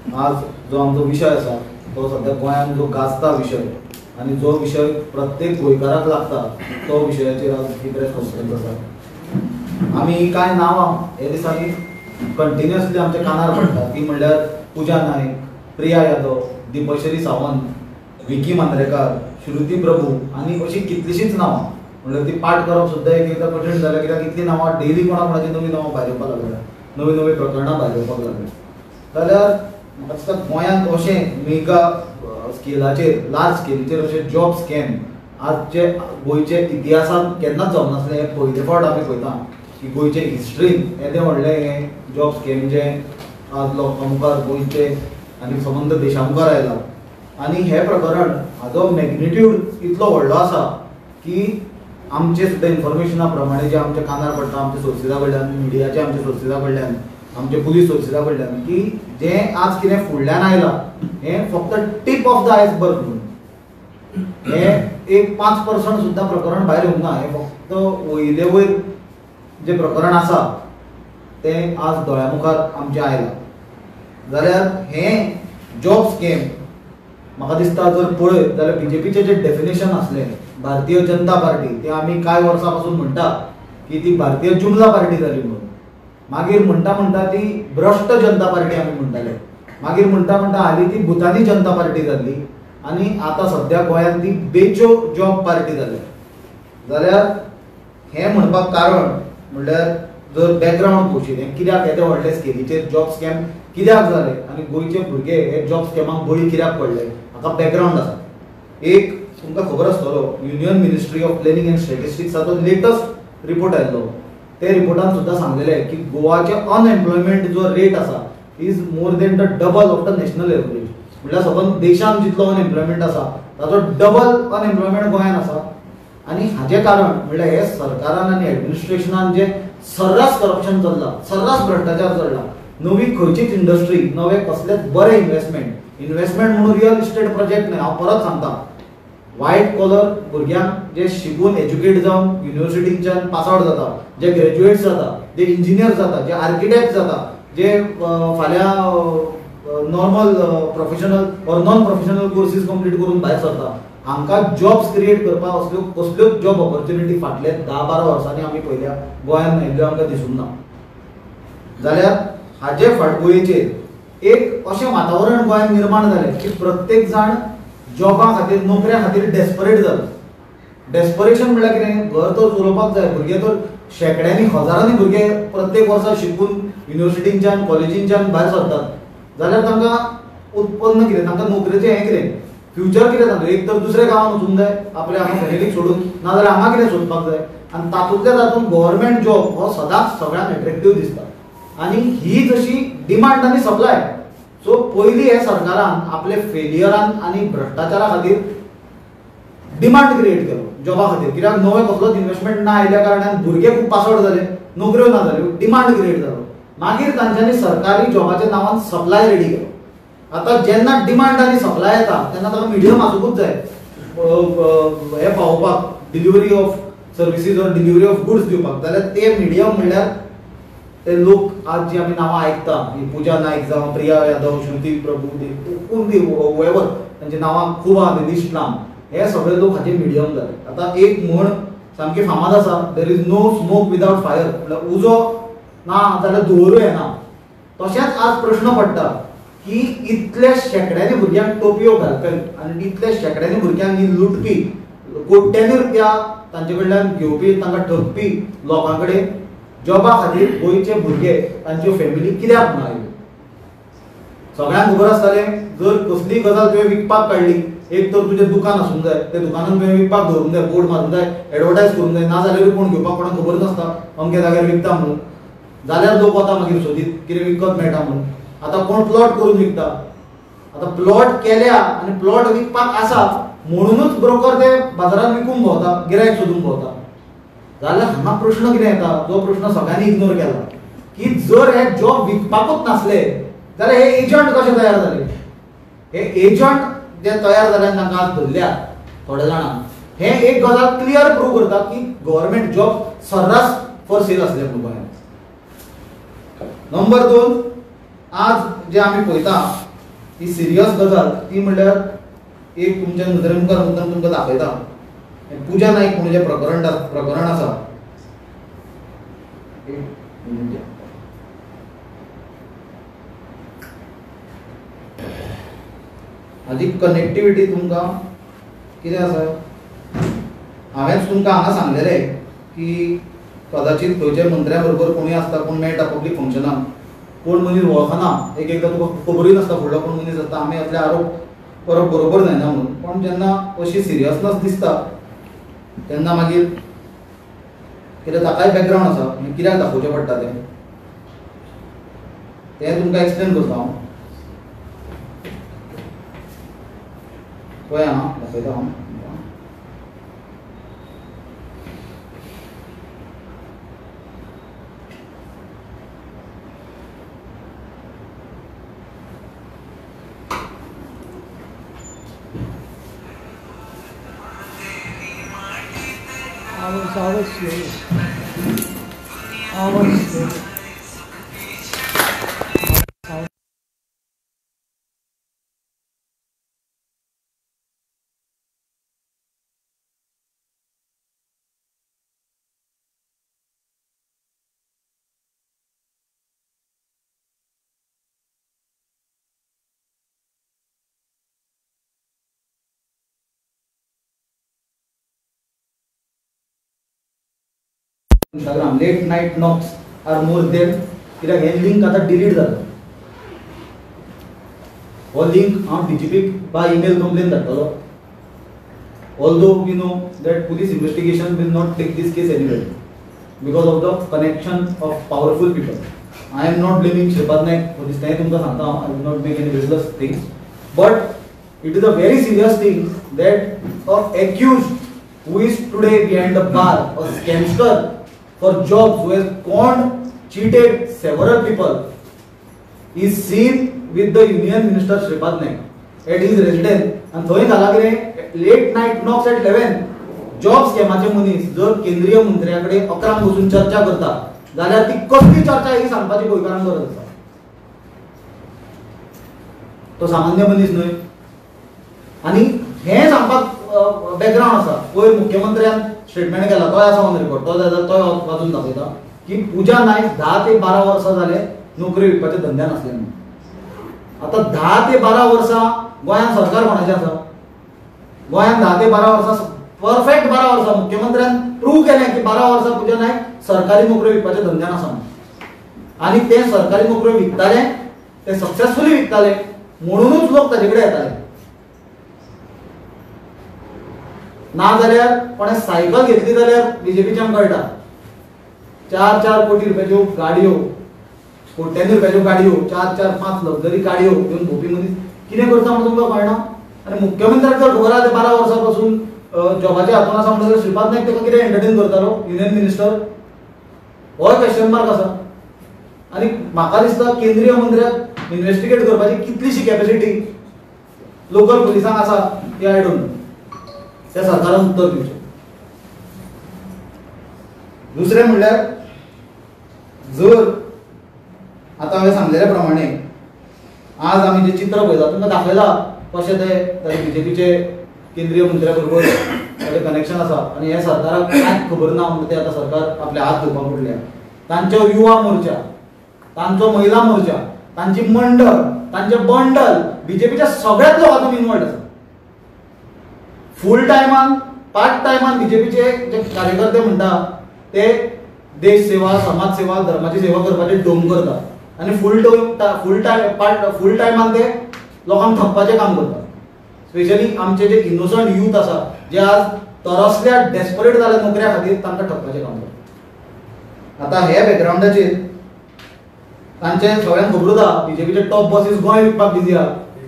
आज जो आमचो विषय आसा तो सध्या गोंयांत जो गाजता विषय आनी जो विषय प्रत्येक गोंयकाराक लागता तो विशयाचेर आज ही प्रेस कॉन्फरन्स आसा। आमी कांय नांवां हे दिसांनी कंटिन्युअसली आमच्या कानार पडटा, ती म्हणल्यार पुजा नायक, प्रिया यादव, दिपश्री सावंत, विकी मांद्रेकार, श्रुती प्रभू आनी अशी कितलीशींच नांवां म्हणल्यार ती पाठ करप सुद्दां एकदां कठीण जालें, कित्याक इतलीं नांवां डेली कोणाची नवीं नांवां भायर येवपाक लागल्या, नवीं नवीं प्रकरणां भायर येवपाक लागल्या। जाल्यार म्हाका दिसता गोंयांत अशें मेगा स्केलाचेर लार्ज स्केलीचेर अशे जॉब स्कॅम आजचे गोंयचे इतिहासांत केन्नाच जावं नासलें। हे पयले फावट आमी पळयता की गोंयचे हिस्ट्रीन येदें व्हडलें हें जॉब स्कॅम जें आज लोकां मुखार गोंयचे आनी संबंद देशा मुखार आयला। आनी हें प्रकरण हाजो मॅग्निट्यूड इतलो व्हडलो आसा की आमचे सुद्दां इन्फॉर्मेशना प्रमाणे जे आमच्या कानार पडटा, आमच्या सोर्सिसां कडल्यान, मिडियाच्या आमच्या सोर्सिसां कडल्यान, आमचे पुलीस सोर्सिसां कडल्यान, की जें आज कितें फुडल्यान आयलां हें फक्त टीप ऑफ द आयसबर्ग म्हणून, हें एक 5% सुद्दां प्रकरण भायर येवंक ना। हें फक्त वयले वयर जें प्रकरण आसा तें आज दोळ्या मुखार आमच्या आयलां। जाल्यार हें जॉब स्कॅम म्हाका दिसता जर पळयत जाल्यार बीजेपीचें जें डेफिनेशन आसलें भारतीय जनता पार्टी, तें आमी कांय वर्सां पासून म्हणटा की ती भारतीय जुमला पार्टी जाली म्हणून, मागीर म्हणटा म्हणटा ती भ्रश्ट जनता पार्टी आमी म्हणटाले, मागीर म्हणटा म्हणटा हालीं ती भुतानी जनता पार्टी जाल्ली आनी आतां सद्या गोंयांत ती बेचो जॉब पार्टी जाल्या। जाल्यार हें म्हणपाक कारण म्हणल्यार जर बॅकग्रावंड पळोवशीत, हें कित्याक येदे व्हडले स्केलीचेर जॉब स्कॅम कित्याक जाले आनी गोंयचे भुरगे हे जॉब स्कॅमाक बळी कित्याक पडले, हाका बॅकग्रावंड आसा। एक तुमकां खबर आसतलो, union ministry of planning and स्टॅटिस्टिक्साचो लेटस्ट रिपोर्ट आयिल्लो, ते रिपोर्टान सुद्दां सांगलेलें की गोवाचे अनएम्प्लॉयमेंट जो रेट आसा is more than the double of the national average. म्हणल्यार सबंद देशांत जितलो अनएम्प्लॉयमेंट आसा ताचो डबल अनएम्प्लॉयमेंट गोंयांत आसा। आनी हाजें कारण म्हणल्यार हे सरकारान आनी एडमिनिस्ट्रेशनान जें सर्रास करप्शन चल्लां, सर्रास भ्रश्टाचार चल्ला, नवी खंयचीच इंडस्ट्री, नवे कसलेच बरे इन्वेस्टमेंट म्हणून रियल इस्टेट प्रोजेक्ट न्हय, हांव परत सांगता, व्हायट कॉलर भुरग्यांक जे शिकून एज्युकेट जावन युनिवर्सिटींच्यान पास आउट जाता, जे ग्रॅज्युएट्स जाता, जे इंजिनियर जाता, जे आर्किटेक्ट जाता, जे फाल्यां normal professional or non professional courses complete करून भायर सरता, हांकां जॉब्स क्रिएट करपाक असल्यो कसल्योच जॉब ऑपॉर्च्युनिटी फाटल्या 10-12 वर्सांनी आमी पयल्या गोंयांत मेळिल्ल्यो आमकां दिसूंक ना। जाल्यार हाचे फाटभुंयेचेर एक अशें वातावरण गोंयांत निर्माण जालें की प्रत्येक जाण जॉबा खातीर, नोकऱ्या खातीर डेस्परेट जाला। डेस्परेशन म्हणल्यार कितें, घर तर चलोवपाक जाय, भुरगे तर शेकड्यांनी हजारांनी भुरगे प्रत्येक वर्सा शिकून युनिवर्सिटींच्यान कॉलेजींच्यान भायर सरतात, जाल्यार तांकां उत्पन्न कितें, तांकां नोकरेचें हें कितें, फ्युचर कितें तांचो, एक तर दुसऱ्या गांवांत वचूंक जाय आपल्या हांगा फॅमिलीक सोडून, नाजाल्यार हांगा कितें सोदपाक जाय। आनी तातूंतल्या तातूंत गव्हर्मेंट जॉब हो सदांच सगळ्यांक एट्रॅक्टीव दिसता आनी ही जशी डिमांड आनी सप्लाय। सो पयलीं हे सरकारान आपले फेलियरान आनी भ्रश्टाचारा खातीर डिमांड क्रिएट केलो जॉबा खातीर, कित्याक नवे कसलोच इन्वेस्टमेंट ना आयिल्ल्या कारणान भुरगे खूब पास आउट जाले, नोकऱ्यो ना जाल्यो, डिमांड क्रिएट जालो, मागीर तांच्यांनी सरकारी जॉबाच्या नांवान सप्लाय रेडी केलो। आतां जेन्ना डिमांड आनी सप्लाय येता तेन्ना ताका मिडियम आसूंकूच जाय हे पावोवपाक, delivery of services or delivery of goods दिवपाक, जाल्यार ते मिडियम म्हणल्यार ते लोक आज जी आमी नांवां आयकता, ही पुजा नायक जावं, प्रिया यादव, श्रुती प्रभू, कोण दी वेवर तांची नांवां खूब आहा, लिस्ट लांब, हे सगळे लोक हाचे मिडियम जाले। आतां एक म्हण सामकी फामाद आसा, there is no smoke without fire, म्हणल्यार उजो ना जाल्यार धुंवरूय येना। तशेंच आज प्रश्न पडटा की इतल्या शेकड्यांनी भुरग्यांक टोपयो घालपी आनी इतल्या शेकड्यांनी भुरग्यांक ही लुटपी, कोट्यांनी रुपया तांचे कडल्यान घेवपी, तांकां ठगपी लोकां कडेन जॉबा खातीर गोंयचे भुरगे तांच्यो फॅमिली कित्याक ना आयल्यो। सगळ्यांक खबर आसतलें, जर कसली गजाल तुवें विकपाक काडली, एक तर तुजें दुकान आसूंक जाय, त्या दुकानान तुवें विकपाक दवरूंक जाय, बोर्ड मारूंक जाय, एडवर्टायज करूंक जाय, ना जाल्यार कोण घेवपाक कोणाक खबर नासता अमके जाग्यार विकता म्हणून, जाल्यार लोक वता मागीर सोदीत कितें विकत मेळटा म्हणून। आतां कोण प्लॉट करून विकता, आतां प्लॉट केल्या आनी प्लॉट विकपाक आसा म्हणूनच ब्रोकर ते बाजारात विकूंक भोंवता, गिरायक सोदूंक भोंवता। जाल्यार हांगा प्रश्न कितें येता, जो प्रश्न सगळ्यांनी इग्नोर केला, की जर हे जॉब विकपाकूच नासले जाल्यार हे एजंट कशे तयार जाले। हे एजंट जे तयार जाल्यान तांकां आज धरल्या थोड्या जाणांक, हे एक गजाल क्लियर प्रूव करता की गव्हर्मेंट जॉब सर्रास फॉर सेल आसले म्हणून गोंयांत। नंबर 2, आज जे आमी पळयता ही सिरियस गजाल ती म्हणल्यार एक तुमच्या नदरे मुखार मुद्दम तुमकां दाखयता. पुजा नाईक म्हणून जे प्रकरण आसा, हाची कनेक्टिविटी तुमकां कितें आसा, हांवेंच तुमकां हांगा सांगलेलें की कदाचित खंयच्या मंत्र्या बरोबर कोणूय आसता, कोण मेळटा पब्लीक फंक्शनाक, कोण मनीस वळखना, एक एकदां तुका खबरूय नासता फुडलो कोण मनीस आसता, आमी असले आरोप करप बरोबर जायना म्हणून. पण जेन्ना अशी सिरियसनस दिसता तेन्ना मागीर कितें ताकाय बॅकग्रावंड आसा, आनी कित्याक दाखोवचें पडटा तें तुमकां एक्सप्लेन करता हांव. पळय हां, दाखयता हांव. आवाज Instagram late night knocks are more than कित्याक हे लिंक आतां डिलीट जाला. हो लिंक हांव डीजीपीक बाय ईमेल कंप्लेन धाडटलो. Although we know that police investigation will not take this case anywhere because of the connection of powerful people. I am not blaming Shripad Naik for this. I तुमकां सांगता हांव, I will not make any baseless things, but it is a very serious thing that a accused who is today behind the bar, a scamster for jobs who has conned, cheated several people, is seen with the Union Minister Shripad Naik at his residence. And थंय घाला कितें late night knocks at 11. Job स्कॅमाचे मनीस जर केंद्रीय मंत्र्या कडेन 11 बसून चर्चा करता जाल्यार ती कसली चर्चा ही सांगपाची गोंयकारांक गरज आसा. तो सामान्य मनीस न्हय. आनी हें सांगपाक बॅकग्रावंड आसा. पयर मुख्यमंत्र्यान स्टेटमेंट केला, तो आसा ऑन रिकॉर्ड, तो जाल्यार तो वाचून दाखयता की पुजा नायक 10 ते 12 वर्सां जाले नोकरी विकपाचे धंद्यान आसले म्हणून. आतां 10 ते 12 वर्सां गोंयांत सरकार कोणाचें आसा? गोंयांत 10 ते 12 वर्सां परफेक्ट 12 वर्सां मुख्यमंत्र्यान प्रूव केलें की 12 वर्सां पुजा नायक सरकारी नोकऱ्यो विकपाचे धंद्यान आसा म्हणून. आनी ते सरकारी नोकऱ्यो विकताले, ते सक्सेसफुली विकताले म्हणूनच लोक ताजे कडेन येताले. ना जाल्यार कोणें सायकल घेतली जाल्यार बीजेपीच्यान कळटा 4-4 कोटी रुपयाच्यो गाडयो, कोट्यांनी रुपयाच्यो गाडयो, 4-4-5 लक्झरी गाडयो घेवन भोंवपी मनीस कितें करता म्हणून तुमकां कळना. आनी मुख्यमंत्र्याक जर खबर आहा ते 12 वर्सां पासून जॉबाच्या हातून आसा म्हणटल्यार श्रीपाद नायक ताका कितें एंटरटेन करतालो युनियन मिनिस्टर? हो क्वेश्चन मार्क आसा. आनी म्हाका दिसता केंद्रीय मंत्र्याक इन्व्हेस्टिगेट करपाची कितलीशी कॅपॅसिटी लोकल पुलिसांक आसा ती आय डोंट नो. त्या सरकारान उत्तर दिवचें. दुसरें म्हणल्यार जर आतां हांवें सांगलेल्या प्रमाणे आज आमी जे चित्र पळयता तुमकां दाखयला कशें ते बीजेपीचे केंद्रीय मंत्र्या बरोबर ताचें कनेक्शन आसा. आनी हे सरकाराक कांयच खबर ना म्हणून ते आतां सरकार आपले हात धुवपाक उरल्या. तांचो युवा मोर्चा, तांचो महिला मोर्चा, तांची मंडळ, तांचे बंडल बीजेपीच्या सगळ्याच लोकांतून इन्वॉल्ड आसा. फूल टायमान पार्ट टायमान बीजेपीचे जे कार्यकर्ते म्हणटा ते देश सेवा, समाज सेवा, धर्माची सेवा करपाचे डोम करता. आनी फूल टायमान ते लोकांक ठप्पाचें काम करता. स्पेशली आमचे जे इनोसंट यूथ आसा जे आज तरसल्या डेस्परेट जाल्या नोकऱ्या खातीर तांकां ठप्पाचें काम करता. आतां हे बॅकग्रावंडाचेर तांचे सगळ्यांक खबर आसा बीजेपीचे टॉप बॉसीस गोंय विकपाक बिजी आहा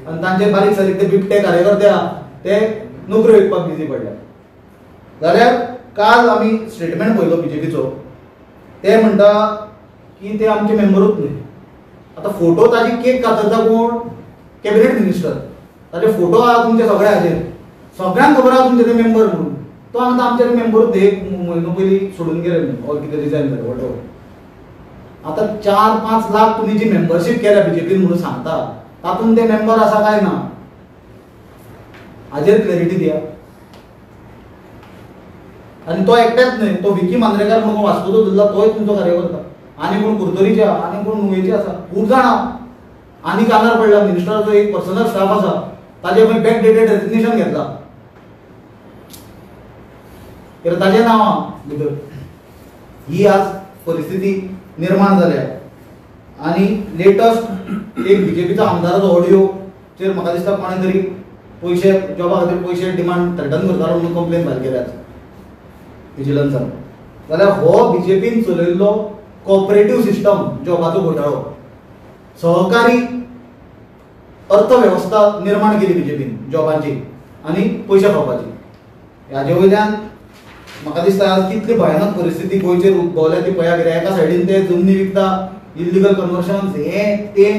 आनी तांचे बारीक सारीक ते बिबटे कार्यकर्ते आहा ते नोकऱ्यो विकपाक बिजी पडल्या. जाल्यार काल आमी स्टेटमेंट पळयलो बीजेपीचो. ते म्हणटा की ते आमचे मेंबरूच न्हय. आतां फोटो ताजी केक कातरता कोण? Cabinet minister. ताजे फोटो आहा तुमचे सगळ्या हाजेर, सगळ्यांक खबर आहा तुमचे ते मेंबर म्हणून. तो आतां आमचे मेंबरूच एक म्हयनो पयलीं सोडून गेले ऑर कितें रिजायन जालें वॉटएवर. आतां 4-5 लाख तुमी जी मेंबरशीप केल्या बीजेपीन म्हणून सांगता तातूंत ते मेंबर आसा काय ना हाजेर क्लॅरिटी दिया. आनी तो एकटेच न्हय, तो विकी मांद्रेकार म्हणून वास्कोचो धरला तोय तुमचो कार्यकर्ता, आनी कोण कुर्तोरीचे आनी कोण नुवेचे आसा, खूब जाणां. आनी कानार पडला मिनिस्टराचो एक पर्सनल स्टाफ आसा ताजे मागीर बॅक डेटेड रेजिग्नेशन घेतला तर ताजें नांव भितर. ही आज परिस्थिती निर्माण जाल्या. आनी लेटस्ट एक बीजेपीचो आमदाराचो ऑडियोचेर म्हाका दिसता कोणें तरी पयशे जॉबा खातीर पयशे डिमांड थ्रेटन करतालो म्हणून कंप्लेन फायल केल्या विजिलन्सान. जाल्यार हो बीजेपीन चलयल्लो कॉपरेटीव सिस्टम जॉबाचो घोटाळो, सहकारी अर्थवेवस्था निर्माण केली बीजेपीन जॉबांची आनी पयशे खावपाची. ह्याचे वयल्यान म्हाका दिसता आज कितली भयानक परिस्थिती गोंयचेर उद्भवल्या ती पळया. कित्याक एका सायडीन ते जमनी विकता, इल्लिगल कन्वर्शन्स, हे ते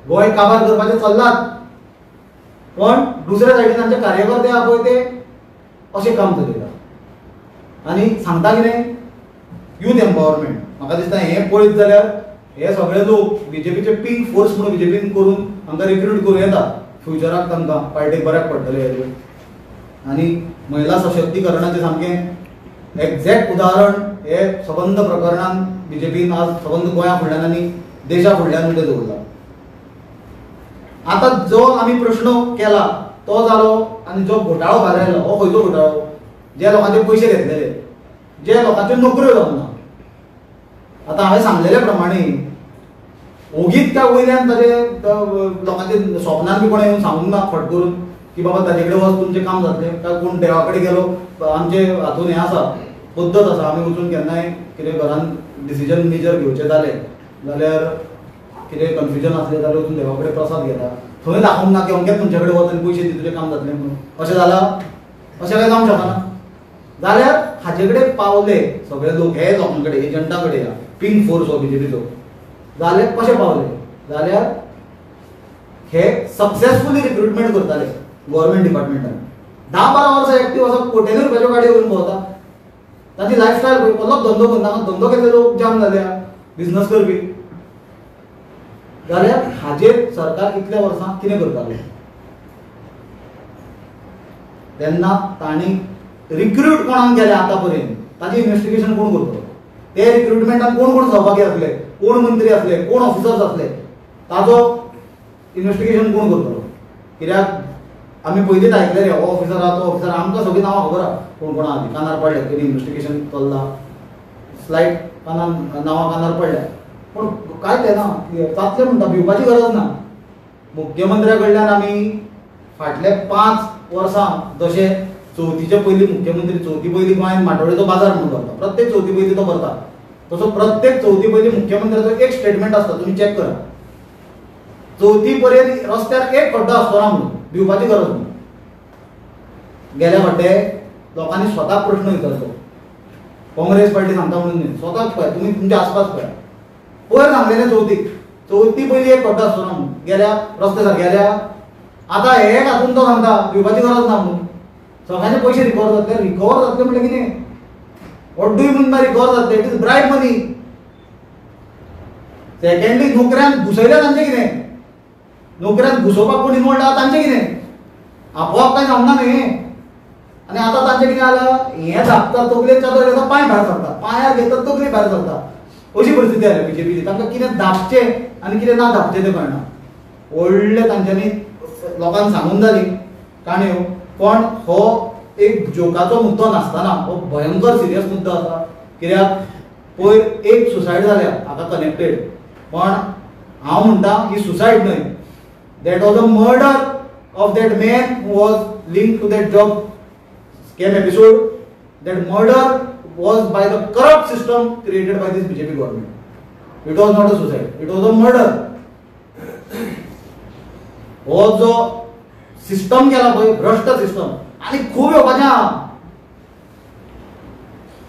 गोंय काबार करपाचे चल्लात, पण दुसऱ्या सायडीन तांचे कार्यकर्ते आहा पळय ते अशें काम चलयता. आनी सांगता कितें यूथ एम्पावरमेंट. म्हाका दिसता हें पळयत जाल्यार हे सगळे लोक बीजेपीचे पिंक फोर्स म्हणून बीजेपीन करून आमकां रिक्रूट करूं येता फ्युचराक तांकां पार्टीक बऱ्याक पडटले हेजे. आनी महिला सशक्तीकरणाचें सामकें एक्झॅक्ट उदाहरण हे सबंद प्रकरणान बीजेपीन आज सबंद गोंया फुडल्यान आनी देशा फुडल्यान उदे दवरला. आतां जो आमी प्रश्न केला तो जालो आनी जो घोटाळो भायर आयलो हो खंयचो घोटाळो? जे लोकांचे पयशे घेतलेले, जे लोकांच्यो नोकऱ्यो जावना. आतां हांवें सांगलेल्या प्रमाणे ओगीच त्या वयल्यान ताजे लोकांचे स्वप्नान बी कोणें येवन सांगूंक ना फट करून की बाबा ताजे कडेन वच तुमचें काम जातलें, काय कोण देवा कडेन गेलो आमचे हातून हें आसा पद्दत आसा आमी वचून केन्नाय कितें घरान डिसिजन मेजर घेवचें जालें जाल्यार कितें कन्फ्युजन आसलें जाल्यार वचून देवा कडेन प्रसाद घेता. थंय दाखोवंक ना की अमकेच तुमचे कडेन वच आनी पयशे दी तुजें काम जातलें म्हणून. अशें जालां? अशें काय जावंक शकना. जाल्यार हाजे कडेन पावले सगळे लोक, हे लोकां कडेन एजंटा कडेन या पिंक फोर्स हो बीजेपीचो, जाल्यार कशें पावले? जाल्यार हे सक्सेसफुली रिक्रुटमेंट करताले गव्हर्मेंट डिपार्टमेंटान. 10-12 वर्सां एक्टीव आसा, कोट्यांनी रुपयाच्यो गाडयो घेवन भोंवता. ताची लायफस्टायल पळय, कसलोच धंदो करना, धंदो केल्ले लोक जाम जाल्या बिझनस करपी. जाल्यार हाजेर सरकार इतल्या वर्सां कितें करतालो? तेन्ना तांणी रिक्रूट कोणाक केले आतां पर्यंत ताजें इन्व्हेस्टिगेशन कोण करतलो? ते रिक्रुटमेंटान कोण कोण सहभागी आसले, कोण मंत्री आसले, कोण ऑफिसर्स आसले, ताजो इन्व्हेस्टिगेशन कोण करतलो? कित्याक आमी पयलींच आयकलेले हो ऑफिसर आहा तो ऑफिसर, आमकां सगळीं नांवां खबर आहा कोण कोण आहा ती. कानार पडल्या तरी इन्व्हेस्टिगेशन चल्ला, स्लायड नांवां कानार पडल्या, पूण काय ते ना जातलें म्हणटा. भिवपाची गरज ना. मुख्यमंत्र्या कडल्यान आमी फाटले 5 वर्सां जशे चवथीचे पयलीं मुख्यमंत्री चवथी पयलीं गोंयांत माटोळेचो बाजार म्हणून भरता, प्रत्येक चवथी पयलीं तो भरता, तसो प्रत्येक चवथी पयलीं मुख्यमंत्र्याचो एक स्टेटमेंट आसता, तुमी चॅक करा. चवथी पर्यंत रस्त्यार एक खड्डो आसतो ना म्हणून, भिवपाची गरज ना. गेल्या फावटे लोकांनी स्वता प्रश्न विचारलो, काँग्रेस पार्टी सांगता म्हणून न्ही, स्वताच पळय तुमी तुमच्या आसपास पळय. पयर सांगलेलें चवथी पयलीं एक खड्डो आसतो ना म्हणून, गेल्या रस्ते सारके गेल्या. आतां हे हातून तो सांगता भिवपाची गरज ना म्हणून. सगळ्यांचे पयशे रिकवर जातले. रिकवर जातले म्हणजे कितें? What do you mean by recover जातले? It is bribe money. Secondly नोकऱ्यांक घुसयल्या तांचें कितें? नोकऱ्यांक घुसोवपाक कोण इनवॉल्ड आहा तांचें कितें? आपोआप काय जावना न्ही. आनी आतां तांचें कितें जालां? हें धापता तकलेन चादर घेता, पांय भायर सरता, पांयार घेता तकली भायर सरता. अशी परिस्थिती जाल्या बीजेपीची. तांकां कितें धापचें आनी कितें ना धापचें तें कळना. व्हडले तांच्यांनी लोकांक सांगून जाली काणयो, पण हो एक जोकाचो मुद्दो नासतना हो भयंकर सिरियस मुद्दो आसा. कित्याक पयर एक सुसायड जाल्या हाका कनेक्टेड, पण हांव म्हणटा ही सुसायड न्हय, that was a murder of that man who was linked to that job scam episode. That murder was by the corrupt system created by this BJP government. It was not a suicide, it was a murder. हो जो system केला पळय, भ्रष्ट system, आनी खूब येवपाचें आहा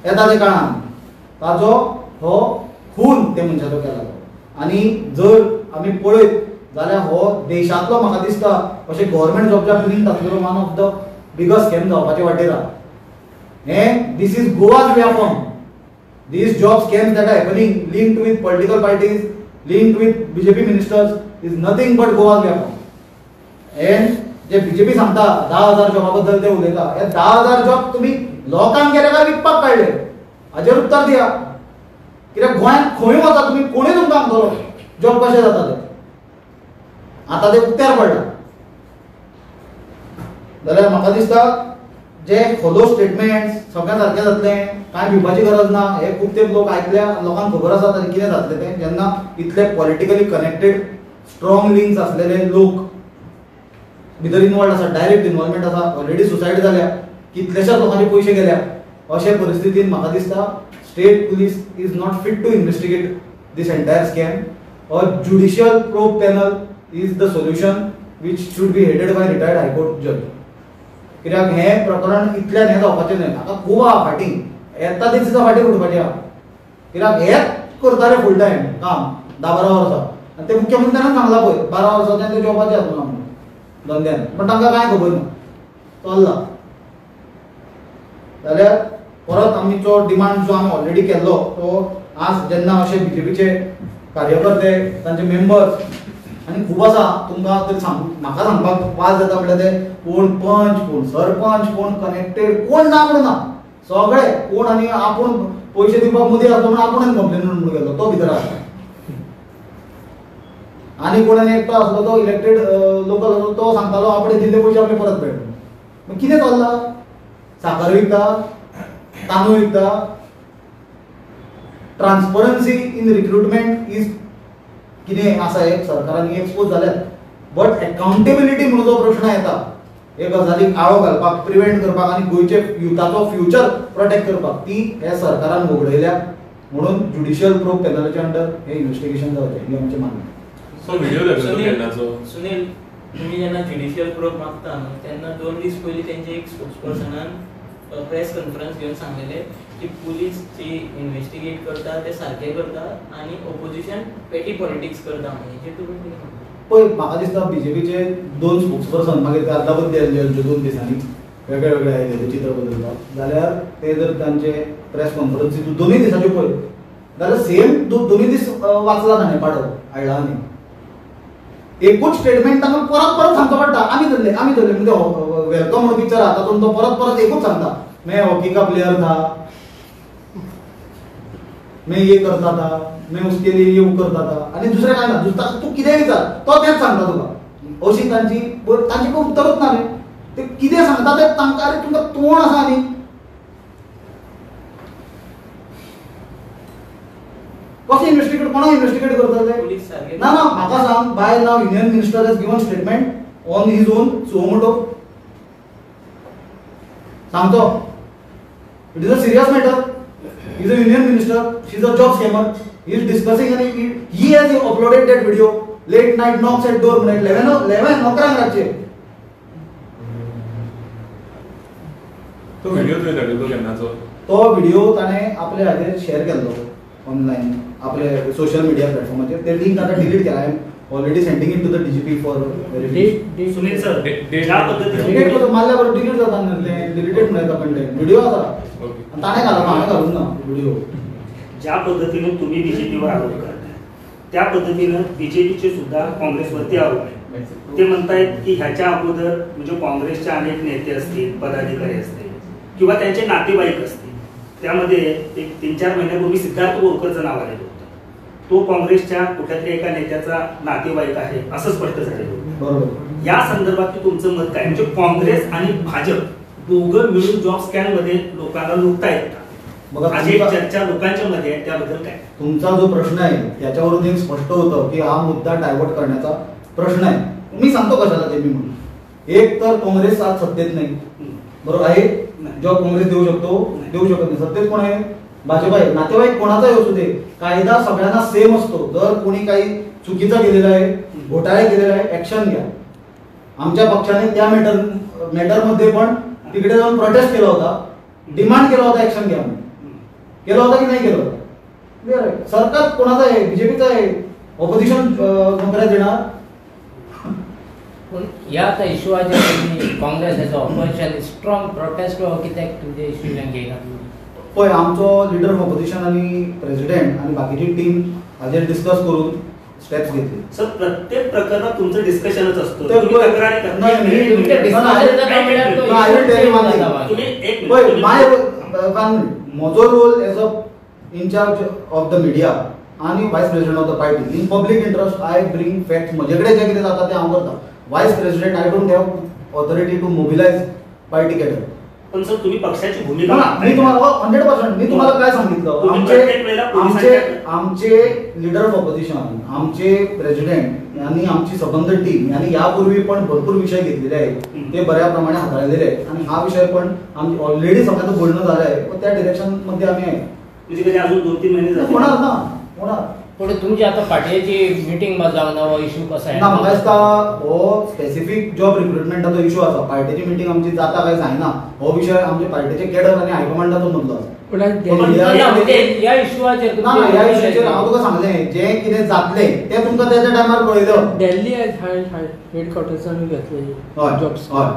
येता ते काळान. ताजो हो खून त्या मनशाचो केला. आनी जर आमी पळयत जाल्यार हो देशांतलो म्हाका दिसता अशें गव्हर्मेंट जॉबच्या फिल्डांत तातूंतलो one of the biggest scam जावपाचे वाटेर आहा. This is Goa's way of form. These job scams that are happening linked with political parties, linked with BJP ministers is nothing but Goa's way of form. End जे BJP सांगता 10,000 जॉबा बद्दल ते उलयता, हे 10,000 job तुम्ही लोकांक गेले काय विकपाक काडले? हाजेर उत्तर दिया. कित्याक गोंयांत खंय वता तुम्ही, कोणी तुमकां सांगतलो जॉब कशें जाता ते? आतां ते उक्त्यार पडला. जाल्यार म्हाका दिसता जे खोलो स्टेटमेंट सगळ्या सारकें जातलें, कांय भिवपाची गरज ना. हे खूब ते लोक आयकल्या, लोकांक खबर आसा ताजें कितें जातलें तें. जेन्ना इतले पॉलिटिकली कनेक्टेड स्ट्रॉंग लिंक्स आसलेले लोक भितर इनवॉल्ड आसा, डायरेक्ट इनवॉल्वमेंट आसा, ऑलरेडी सुसायड जाल्या, कितलेशाच लोकांचे पयशे गेल्या, अशे परिस्थितीन म्हाका दिसता state police is not fit to investigate this entire scam. A judicial probe panel is the solution which should be headed by retired high court judge. कित्याक हें प्रकरण इतल्यान हें जावपाचें न्हय. म्हाका खूब आहा फाटीं, येता ते दिसा फाटीं उडपाचें आहा. कित्याक हेच करताले फूल टायम काम 10-12 वर्सां, आनी ते मुख्यमंत्र्यान सांगला पळय 12 वर्सांच्यान ते जॉबाचेर येतलो ना म्हणून धंद्यान, पण तांकां कांय खबर ना चल्ला. जाल्यार परत आमचो डिमांड जो आमी ऑलरेडी केल्लो तो आज जेन्ना अशे बीजेपीचे कार्यकर्ते तांचे मेंबर्स आनी खूब आसा, तुमकां तरी म्हाका सांगपाक वाज जाता म्हणल्यार ते कोण पंच, कोण सरपंच, कोण कनेक्टेड, कोण ना म्हणून ना, सगळे कोण. आनी आपूण पयशे दिवपाक मदीं आसलो म्हणून आपुणूच कंप्लेन म्हणून गेलो तो भितर आसलो. आनी कोण आनी एकटो आसलो तो इलेक्टेड लोकल आसलो, तो सांगतालो आपणे दिल्ले पयशे आपले परत मेळटा. मागीर कितें चल्ला? साखर विकता, तांदूळ विकता. ट्रान्सपरन्सी इन रिक्रुटमेंट इज कितें आसा एक सरकारांनी एक्सपोज जाल्यात, बट अकाउंटेबिलिटी म्हणून जो प्रश्न येता हे गजालीक आळो घालपाक, प्रिव्हेंट करपाक आनी गोंयचे युथाचो फ्युचर प्रोटेक्ट करपाक ती हे सरकारान वगडयल्या. म्हणून ज्युडिशियल प्रोब पॅनलाचे अंडर हे इन्व्हेस्टिगेशन जावचें ही आमचें मागणी. सुनील, तुम्ही जेन्ना ज्युडिशियल प्रोब मागता तेन्ना 2 दीस पयलीं तेंचे एक स्पोक्सपर्सनान प्रेस कॉन्फरन्स घेवन सांगलेले की पुलीस जी इन्व्हेस्टिगेट करता ते सारके करता आनी ऑपोजिशन पेटी पॉलिटिक्स करता म्हणून. हे तुमी कितें म्हणटा? पळय, म्हाका दिसता बीजेपीचे 2 स्पोक्सपर्सन मागीर अदला बदली जाल्ले 2 दिसांनी वेगळे वेगळे आयले चित्र बदलतात, जाल्यार ते जर तांचे प्रेस कॉन्फरन्सी दोनूय दिसाच्यो पळय जाल्यार सेम दोनूय दीस वाचला ताणें पाडो हाडला आनी एकूच स्टेटमेंट तांकां परत परत सांगचो पडटा. आमी धरले म्हणजे वेलकम म्हणून पिक्चर आहा तातूंत तो परत परत एकूच सांगता, मैं हॉकी का प्लेयर था, मैं ये करता था, मैं उसके लिए ये करता था, आनी दुसरें काय ना. दुसरा तूं कितें विचार तो तेच सांगता तुका. अशी तांची काही उत्तरूच ना न्ही. ते कितें सांगता ते तांकां अरे तुमकां तोंड आसा न्ही. कशें इन्व्हेस्टिगेट, कोणा इन्व्हेस्टिगेट करता ते? ना ना, म्हाका सांग, by now union minister has given statement on his own suo motu. सांगतो it is a serious matter. He is a union minister. She is a job scammer. He is discussing and he has uploaded that video. Late night knocks at door at 11 o'clock रातचे. तो video तुवें धाडलो केन्नाचो? तो video ताणें आपल्या हाचेर share केल्लो online आपले सोशल मिडिया प्लॅटफॉर्माचेर. ते लिंक आतां डिलीट केला. I am already sending it to the DGP for verification. Sunil sir, ज्या पद्धतीने डिलीट करतो मारल्या बरोबर डिलीट जाता न्ही, डिलीटेड म्हणून येता कंटेंट. व्हिडिओ आसा ताणें घालून हांवें घालून ना व्हिडिओ. ज्या पद्धतीने तुम्ही बीजेपीवर आरोप करताय त्या पद्धतीनं बीजेपीचे सुद्धा काँग्रेसवरती आरोप आहे. ते म्हणतायत की ह्याच्या अगोदर म्हणजे काँग्रेसचे अनेक नेते असतील, पदाधिकारी असतील किंवा त्यांचे नातेवाईक असतील, त्यामध्ये एक 3-4 महिन्यापूर्वी सिद्धार्थ बोरकरचं नाव आलेलं होतं. तो काँग्रेसच्या कुठल्यातरी एका नेत्याचा नातेवाईक आहे असं स्पष्ट झालेलं होतं. बरोबर. या संदर्भात तुमचं मत काय? म्हणजे काँग्रेस आणि भाजप दोघं मिळून जॉब स्कॅम मध्ये लोकांना लुटतायत का? आज एक चर्चा लोकांच्या मध्ये आहे, त्याबद्दल काय? तुमचा जो प्रश्न आहे त्याच्यावरून एक स्पष्ट होतं की हा मुद्दा डायव्हर्ट करण्याचा प्रश्न आहे. मी सांगतो कशाला ते मी म्हणून. एक तर काँग्रेस आज सत्तेत नाही, बरोबर आहे. जॉब काँग्रेस देऊ शकतो, देऊ शकत नाही. सत्तेत कोण आहे? भाजप आहे. नातेवाईक कोणाचाही असू दे, कायदा सगळ्यांना सेम असतो. जर कोणी काही चुकीचं केलेलं आहे, घोटाळे केलेला आहे, ऍक्शन घ्या. आमच्या पक्षाने त्या मॅटरमध्ये पण तिकडे जाऊन प्रोटेस्ट केला होता, डिमांड केला होता ऍक्शन घ्या म्हणून. केलं होतं की नाही केलं होतं? सरकार कोणाचं आहे? बीजेपीचं आहे. ऑपोजिशन नोकऱ्या देणार. पण ह्या आतां इशूआचेर काँग्रेस हेजो ऑपोजिशन स्ट्रॉंग प्रोटेस्ट कित्याक तुमचे इशू घेयना? पळय, आमचो लिडर ऑफ ऑपोजिशन आनी प्रेसिडेंट आनी बाकीची टीम हाजेर डिस्कस करून स्टेप्स घेतले. सर प्रत्येक प्रकरणात तुमचं डिस्कशनच असतं. तर तुम्ही तक्रारी करता. नाही, मी- तुमच्या discussion चा मिळाला तो I will tell you one thing. तुम्ही एक But मिनिट. माझा role as a in charge of the media आणि vice president of the party in public interest I bring fact म्हजेकडे जे कितें जाता ते हांव करता. Vice president I don't have authority to mobilise party cadre. पण सर तुम्ही पक्षाची भूमिका मी तुम्हाला 100% मी तुम्हाला काय सांगितलं, तुम्ही प्रत्येक वेळेला आमचे लीडर ऑफ ऑपोजिशन, आमचे प्रेसिडेंट आणि आमची संबंध टीम यांनी यापूर्वी पण भरपूर विषय घेतलेले आहेत, ते बऱ्याप्रमाणे हाताळलेले आहेत आणि हा विषय पण आमची ऑलरेडी सगळ्यांचं बोलणं झालं आहे व त्या डिरेक्शन मध्ये आम्ही आहे. म्हणजे कधी अजून 2-3 महिने झाले होणार ना, होणार. पुढे तुमची आता पार्टीची मीटिंग जावं ना हो इश्यू कसा आहे ना म्हाका दिसता हो स्पेसिफिक जॉब रिक्रुटमेंटाचो इशू आसा. पार्टीची मीटिंग आमची जाता काय जायना हो विषय आमचे पार्टीचे कॅडर आणि हायकमांडाचो मदलो आसा. या इश्यूचेर ना ह्या इशूचेर हांव तुका सांगलें जें कितें जातलें तें तुमकां त्या टायमार कळयलं. दिल्ली हेडक्वॉर्टर्सान घेतले हय जॉब्स हय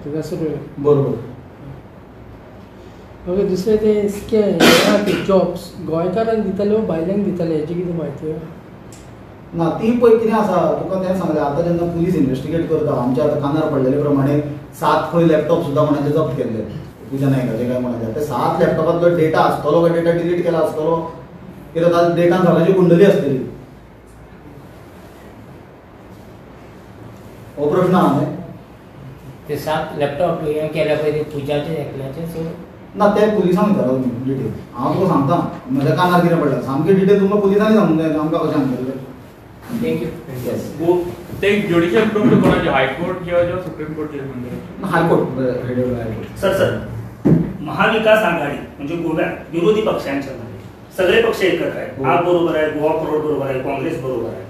तुका सगळें बरोबर. ओके. दुसरें ते जॉब्स गोंयकारांक दितले भायल्यांक दितले हेची कितें म्हायती ना ती पळय कितें आसा तुका तें सांगलें आतां जेन्ना पुलीस इन्व्हेस्टिगेट करता आमच्या आतां कानार पडलेले प्रमाणे 7 खंय लॅपटॉप सुद्दां कोणाचे जप्त केल्ले तुज्या नायकाचे काय कोणाचे ते 7 लॅपटॉपांतलो डेटा आसतलो काय डेटा डिलीट केला आसतलो कित्याक ताच्या डेटान सगळ्याची कुंडली आसतली. हो प्रश्न आहा न्हय. ते 7 लॅपटॉप हे केल्या पयलीं पुजाचे एकल्याचे सो ना ते पुलिसांनी विचारलं डिटेल. हांव तुका सांगता म्हज्या कानार कितें पडला सामकी डिटेल तुमकां पुलिसांनी सांगूंक जाय आमकां कशें सांगतले. थँक्यू. येस ते ज्युडिशियल प्रोब कोणाचे हायकोर्ट किंवा जो सुप्रीम कोर्ट म्हणजे हायकोर्ट रेडिओ हायकोर्ट. सर महाविकास आघाडी म्हणजे गोव्यात विरोधी पक्षांच्या मध्ये सगळे पक्ष एकत्र आहेत. आप बरोबर आहे, गोवा फॉरवर्ड बरोबर आहे, काँग्रेस बरोबर आहे.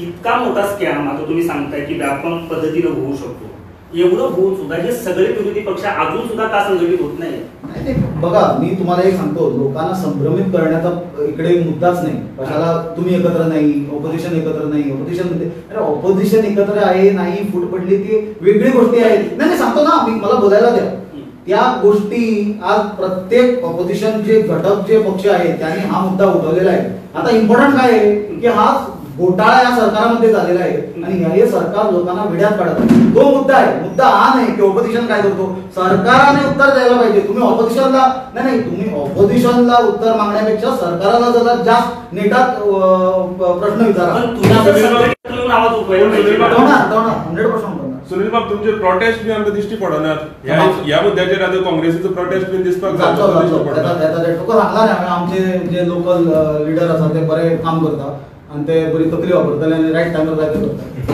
इतका मोठा स्कॅम आता तुम्ही सांगताय की व्यापक पद्धतीने होऊ शकतो. एवढं होऊन सुद्धा हे सगळे विरोधी पक्ष अजून सुद्धा का संघटित होत नाही. नाही, बघा मी तुम्हाला एक सांगतो लोकांना संभ्रमित करण्याचा इकडे एक मुद्दाच नाही. कशाला तुम्ही एकत्र नाही, ऑपोजिशन एकत्र नाही, ऑपोजिशन मध्ये अरे ऑपोजिशन एकत्र आहे नाही फूट पडली ती वेगळी गोष्टी आहेत. नाही सांगतो ना मी मला बोलायला द्या. त्या गोष्टी आज प्रत्येक ऑपोजिशन जे घटक जे पक्ष आहेत त्यांनी हा मुद्दा उठवलेला आहे. आता इम्पॉर्टंट काय आहे की हा घोटाळा या सरकारमध्ये झालेला आहे आणि हे सरकार लोकांना विड्यात काढत आहे. तो मुद्दा आहे. मुद्दा हा नाही की ऑपोजिशन काय करतो. सरकारने उत्तर द्यायला पाहिजे. तुम्ही ऑपोजिशनला नाही तुम्ही ऑपोजिशनला उत्तर मागण्यापेक्षा सरकारला जरा जास्त नेटात प्रश्न विचारा. आवाज होणार 100% सुनील बाब तुमचे प्रोटेस्ट बी आमकां दिश्टी पडनात ह्या मुद्द्याचेर आतां काँग्रेसीचो प्रोटेस्ट बी दिसपाक तुका सांगला आमचे जे लोकल लिडर आसा ते बरे काम करता आणि ते बरी तकली वापरतले आणि रायट टायमार जाय ते करता.